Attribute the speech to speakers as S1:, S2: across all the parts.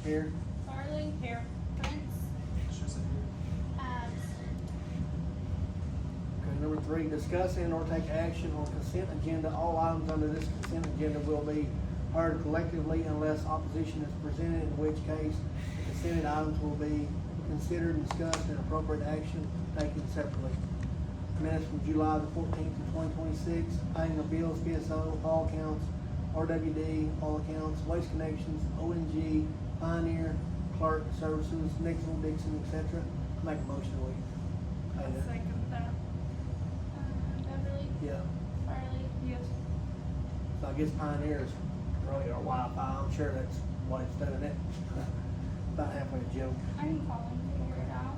S1: Here.
S2: Farley. Here. Prince. Abs.
S1: Okay, number 3, discuss and or take action on consent agenda. All items under this consent agenda will be heard collectively unless opposition is presented, in which case the consented items will be considered, discussed, and appropriate action taken separately. Minutes from July the 14th of 2026, paying of bills, PSO, all accounts, RWD, all accounts, Waste Connections, ONG, Pioneer, Clark Services, Nixon, Dixon, etc. Make a motion, will you? Pay that.
S3: Second that.
S2: Beverly.
S1: Yeah.
S2: Farley.
S3: Yes.
S1: So I guess Pioneer is really our Wi-Fi. I'm sure that's what it's doing it. About halfway to joke.
S2: I can call him to figure it out.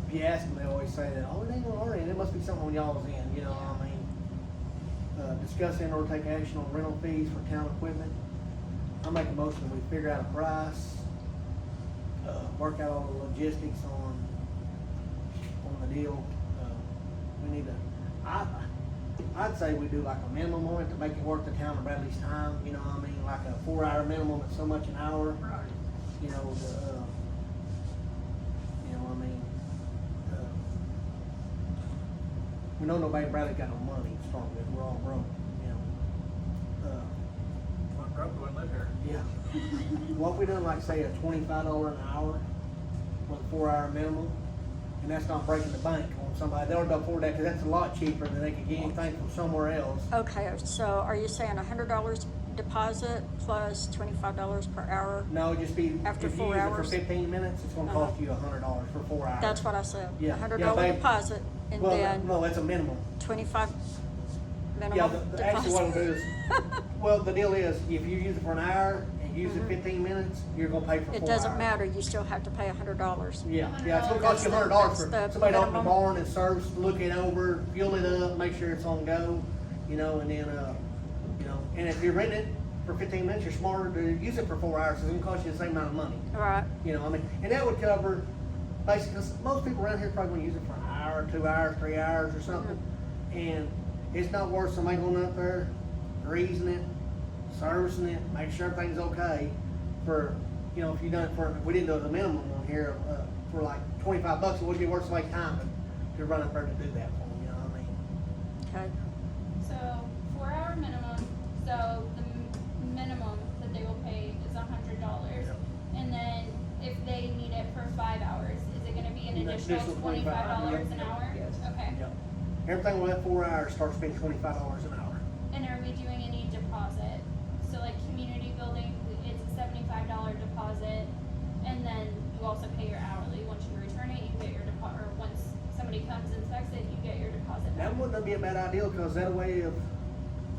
S1: If you ask them, they always say that, oh, it ain't on our end. It must be something on y'all's end, you know what I mean? Discuss and or take action on rental fees for town equipment. I make a motion we figure out a price, work out all the logistics on the deal. We need to, I'd say we do like a minimum on it to make it worth the town of Bradley's time, you know what I mean? Like a 4-hour minimum at so much an hour.
S3: Right.
S1: You know, you know, I mean, we know nobody in Bradley got no money to start with. We're all broke, you know.
S4: One broke, wouldn't live here.
S1: Yeah. What if we done like say a $25 an hour with a 4-hour minimum, and that's not breaking the bank on somebody? They would afford that because that's a lot cheaper than they could get anything from somewhere else.
S5: Okay, so are you saying $100 deposit plus $25 per hour?
S1: No, it'd just be
S5: After
S1: if
S5: 4
S1: you use
S5: hours?
S1: it for 15 minutes, it's going to cost you $100 for 4 hours.
S5: That's what I said.
S1: Yeah.
S5: $100
S1: Yeah, babe.
S5: deposit and
S1: Well,
S5: then
S1: no, that's a minimum.
S5: 25 minimum
S1: Yeah,
S5: deposit.
S1: actually what it'll do is, well, the deal is, if you use it for an hour and use it 15 minutes, you're gonna pay for 4 hours.
S5: It doesn't matter, you still have to pay $100.
S1: Yeah, it's gonna cost you $100 for
S5: That's the
S1: somebody to open the
S5: minimum.
S1: barn and service, look it over, fuel it up, make sure it's on go, you know, and then, you know, and if you're renting it for 15 minutes, you're smarter to use it for 4 hours, so it's gonna cost you the same amount of money.
S5: Right,
S1: You know, I mean, and that would cover, basically, 'cause most people around here probably gonna use it for an hour, 2 hours, 3 hours or something. And it's not worth somebody going up there, greasing it, servicing it, make sure everything's okay for, you know, if you done it for, we didn't do the minimum on here, for like $25, it wouldn't be worth somebody's time to run up there to do that for them, you know what I mean?
S5: okay.
S2: So 4-hour minimum. So the minimum that they will pay is $100.
S1: Yep.
S2: And then if they need it for 5 hours, is it going to be an
S1: An
S2: additional
S1: additional
S2: $25 an
S1: yep.
S2: hour?
S1: Yes.
S2: Okay.
S1: Yep. Everything with that 4 hours starts being $25 an hour.
S2: And are we doing any deposit? So like community building, it's a $75 deposit, and then you also pay your hourly. Once you return it, you get your deposit, or once somebody comes and inspects it, you get your deposit back.
S1: That wouldn't be a bad idea, because that way if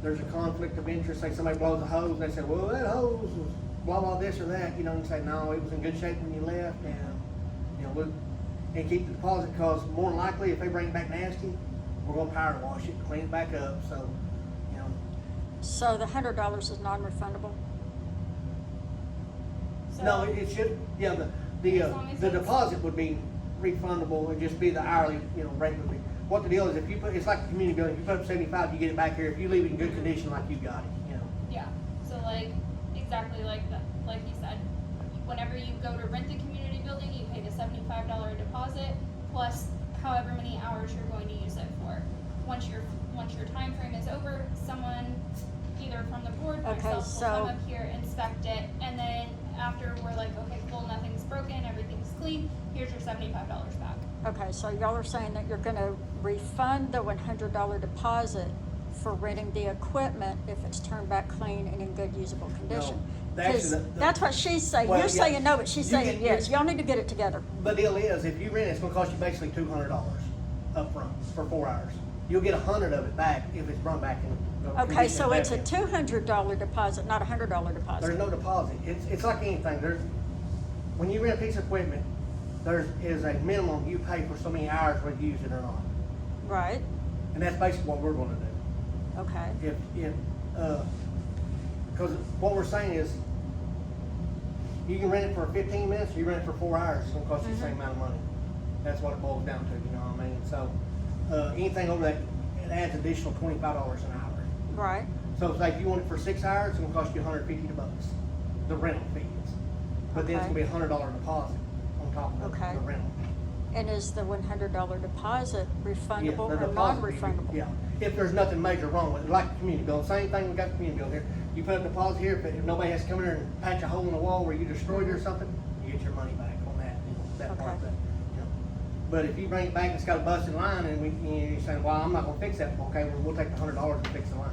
S1: there's a conflict of interest, say somebody blows a hose, and they say, well, that hose was blah, blah, this or that, you know, and say, no, it was in good shape when you left, and, you know, and keep the deposit, because more than likely, if they bring it back nasty, we're gonna power wash it, clean it back up, so, you know.
S5: So the $100 is non-refundable?
S2: So,
S1: No, it should, yeah,
S2: As long as
S1: the
S2: it's-
S1: deposit would be refundable, it'd just be the hourly, you know, rate would be. What the deal is, if you put, it's like a community building, if you put up 75, you get it back here, if you leave it in good condition like you got it, you know.
S2: yeah, so like, exactly like that, like you said, whenever you go to rent the community building, you pay the $75 deposit, plus however many hours you're going to use it for. Once your time frame is over, someone, either from the board,
S5: Okay,
S2: myself, will
S5: so-
S2: come up here, inspect it, and then after we're like, okay, cool, nothing's broken, everything's clean, here's your $75 back.
S5: Okay, so y'all are saying that you're gonna refund the $100 deposit for renting the equipment if it's turned back clean and in good usable condition?
S1: actually,
S5: 'Cause
S1: the-
S5: that's what she's saying.
S1: Well,
S5: You're
S1: yeah,
S5: saying no, but she's
S1: you
S5: saying
S1: get-
S5: yes. Y'all need to get it together.
S1: The deal is, if you rent it, it's gonna cost you basically $200 up front for 4 hours. You'll get 100 of it back if it's run back in. the
S5: Okay,
S1: condition
S5: so it's a
S1: it's in.
S5: $200 deposit, not a $100
S1: There's
S5: deposit.
S1: no deposit. It's like anything. When you rent a piece of equipment, there is a minimum you pay for so many hours whether you use it or not.
S5: Right,
S1: And that's basically what we're gonna do.
S5: okay.
S1: Because what we're saying is, you can rent it for 15 minutes, or you rent it for 4 hours, it's gonna cost you the same amount of money. That's what it boils down to, you know what I mean? So, anything over that, it adds additional $25 an hour.
S5: Right,
S1: So it's like, if you want it for 6 hours, it's gonna cost you $150, the rental fees. but then it's gonna be
S5: Okay.
S1: $100 deposit on top of
S5: Okay.
S1: the rental.
S5: And is the $100 deposit
S1: Yeah,
S5: refundable
S1: the
S5: or
S1: deposit would be-
S5: non-refundable?
S1: Yeah, if there's nothing major wrong with it, like the community building, same thing, we got the community building here. You put a deposit here, if nobody has to come in there and patch a hole in the wall where you destroyed it or something, you get your money back on that, that part of
S5: Okay.
S1: it. you know. But if you bring it back and it's got a busted line and you're saying, well, I'm not gonna fix that, okay, well, we'll take the $100 and fix the line.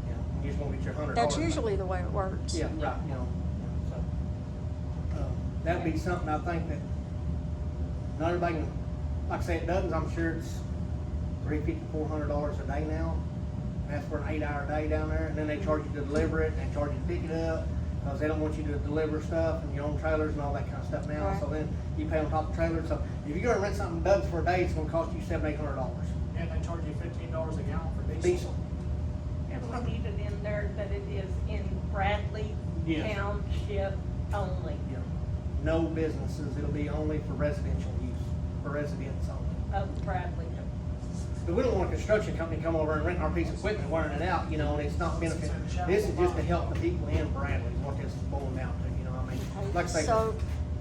S1: You know, you just won't get your $100.
S5: That's
S1: back.
S5: usually the way it works.
S1: Yeah, right, so, that'd be something I think that not everybody can, like I say, it doesn't, I'm sure it's $350, $400 a day now. And that's for an 8-hour day down there, and then they charge you to deliver it, and they charge you to pick it up, because they don't want you to deliver stuff and your own trailers and all that kind of stuff now,
S5: Right.
S1: so then you pay on top of the trailer, so if you're gonna rent something Doug's for a day, it's gonna cost you $700, $800.
S4: And they charge you $15 a gallon for diesel.
S1: Diesel.
S3: And we need it in there that it is in Bradley
S1: Yes.
S3: Township only,
S1: Yeah. No businesses, it'll be only for residential use, for residents only.
S3: of Bradley.
S1: But we don't want a construction company to come over and rent our piece of equipment, and wearing it out, you know, and it's not benefit. This is just to help the people in Bradley, is what this is boiling down to, you know what I mean?
S5: Okay,
S1: Like I say,
S5: So,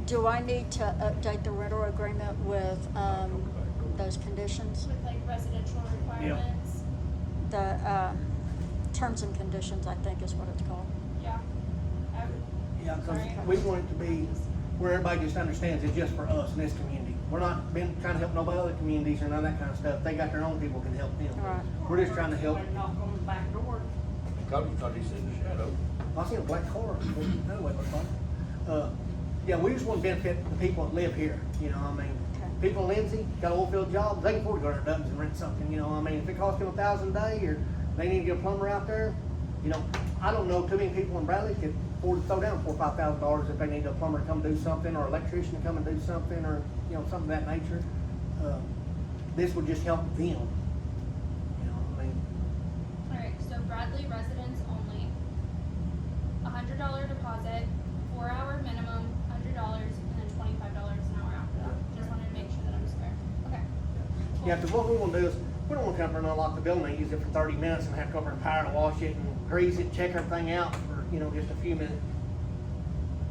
S5: do I need to update the rental agreement with, those conditions?
S2: With like residential requirements,
S5: The, terms and conditions, I think is what it's called.
S2: yeah. I would-
S1: yeah, because
S2: Sorry.
S1: we want it to be where everybody just understands it's just for us in this community. We're not been trying to help nobody other communities or none of that kind of stuff. They got their own people can help them.
S5: Right.
S1: We're just trying to help.
S3: And knock on the back door.
S6: Cody thought he seen the shadow.
S1: I seen a black car, no way, yeah, we just want to benefit the people that live here, you know, what I mean,
S5: Okay.
S1: people in Lindsay, got oil field jobs, they can afford to go to their Dubs and rent something, you know, what I mean, if it costs them $1,000 a day, or they need to get a plumber out there, you know, I don't know too many people in Bradley could afford to throw down $4,000 or $5,000 if they need a plumber to come do something, or electrician to come and do something, or, you know, something of that nature. This would just help them, you know, I mean,
S2: Alright, so Bradley residents only, $100 deposit, 4-hour minimum, $100, and then $25 an hour after that. Just wanted to make sure that I was clear. Okay. Cool.
S1: yeah, because what we want to do is, we don't want to come up there and unlock the building and use it for 30 minutes and have to come over and power wash it and grease it, check everything out for, you know, just a few minutes.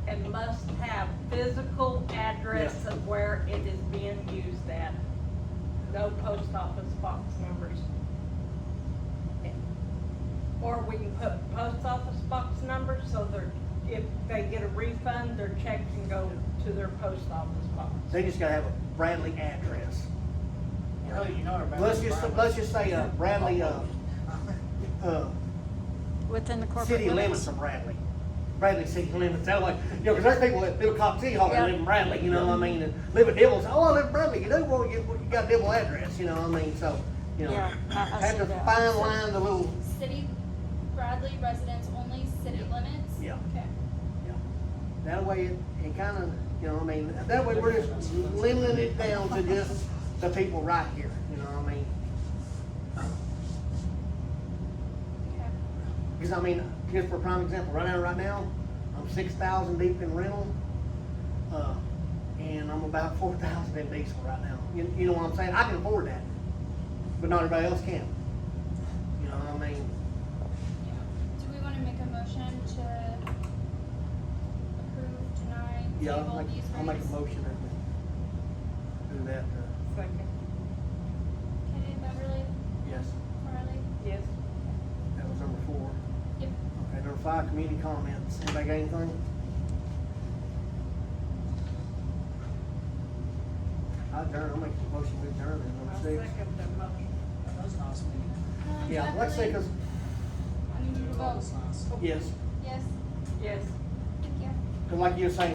S3: And must have physical address
S1: Yeah.
S3: of where it is being used at. No post office box numbers. Or we can put post office box numbers, so they're, if they get a refund, their check can go to their post office box.
S1: They just gotta have a Bradley address.
S4: Well, you know about.
S1: Let's just say, Bradley,
S5: Within the corporate
S1: city limits of Bradley. Bradley city limits, that way, you know, cause there's people that live in Cobb City Hall that
S5: Yeah.
S1: live in Bradley, you know what I mean, and live in Dibble, say, oh, I live in Bradley, you do, well, you got a Dibble address, you know what I mean, so, you know.
S5: Yeah, I
S1: Have
S5: see
S1: to
S5: that.
S1: fine line the little,
S2: City, Bradley residents only, city limits?
S1: Yeah.
S2: Okay.
S1: yeah, that way it kinda, you know, what I mean, that way we're just limiting it down to just the people right here, you know what I mean?
S2: Okay.
S1: Because I mean, just for a prime example, right now, I'm 6,000 deep in rental, and I'm about 4,000 in diesel right now. You know what I'm saying? I can afford that, but not everybody else can. You know what I mean?
S2: Yeah. Do we wanna make a motion to approve, deny,
S1: Yeah,
S2: table these rates?
S1: I'll make a motion that we do that.
S3: Second.
S2: Okay, Beverly,
S1: Yes,
S2: Carly?
S3: Yes.
S1: that was number 4.
S2: Yep.
S1: Okay, number 5, community comments. Anybody got anything? I'll make a motion to adjourn then,
S3: I'll
S1: number 6.
S3: second that motion.
S4: That was nice meeting.
S1: Yeah, let's say,
S2: Beverly?
S1: cause,
S2: I need you to
S4: That
S2: vote.
S4: was nice.
S1: yes,
S2: Yes,
S3: Yes.
S2: thank you.
S1: cause like you were saying,